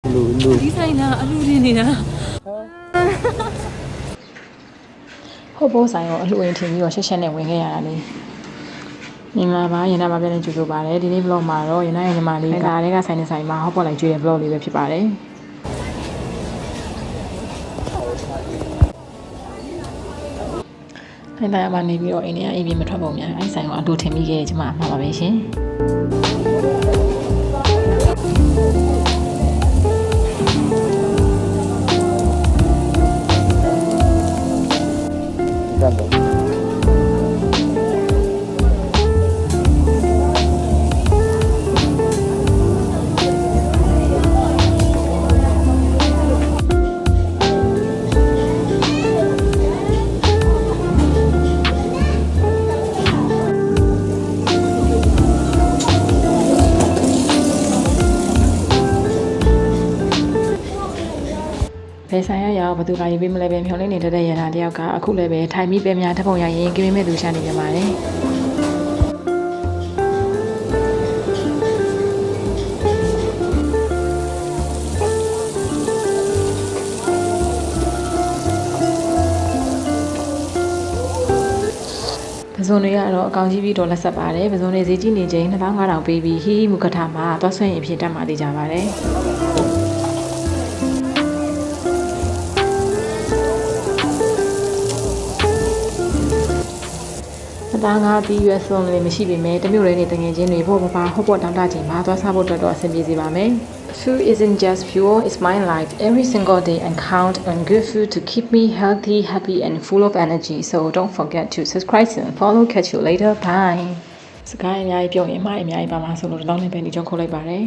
လူဒီဆိုင်လားအလူရင်းနေတာဟုတ်ဘောဆိုင်ရောအလှူရင်ထင်ပြီးတော့ရှက်ရှက်နဲ့ဝင်ခဲ့ရတာလေမင်္ဂလာပါရန်နာမှာပြန်နေကြိုဆိုပါရစေဒီနေ့ vlog မှာတော့ရန်နာရဲ့ညီမလေးကဆိုင်နေဆိုင်မှာဟော့ပေါ်လိုက်ကြွေးတဲ့ vlog လေးပဲဖြစ်ပါတယ်အဲ့ဒါမှနေပြီးတော့အိမ်ထဲအိမ်ပြင်မထွက်ပုံများအဲ့ဆိုင်ကအတူထင်မိခဲ့ကျွန်မမှာပါပဲရှင်ဘယ်ဆိုင်ရရောက်ဘသူလာရေးပေးမလဲပဲမျောလင်းနေတဲ့ရန်နာတယောက်ကအခုလည်းပဲထိုင်ပြီးပဲများတပုံရရင်ကိမင်းမဲ့သူရှာနေကြပါတယ်ပဇွန်တွေကတော့အကောင်ကြီးပြီးတော့လက်ဆက်ပါတယ်ပဇွန်တွေဈေးကြီးနေချိန်2500ပေးပြီးဟီမူကထာမှာသွားဆွဲရင်အဖြစ်တက်မှသိကြပါတယ်သားငါပြီးရွယ်ဆုံးလေးမရှိပေမဲ့တမျိုးလေးနေတငယ်ချင်းတွေဖို့ပပဟော့ပေါ်တောင်းတချိန်မှာသွားစားဖို့တော့အဆင်ပြေစေပါမယ် Food isn't just fuel, it's my life every single day and count on good food to keep me healthy, happy and full of energy. So don't forget to subscribe and follow. Catch you later. Bye. စကားအများကြီးပြောရင်အမှားအများကြီးပါမှာဆိုလို့တောင်းနေပဲဒီကြောင့်ခေါ်လိုက်ပါတယ်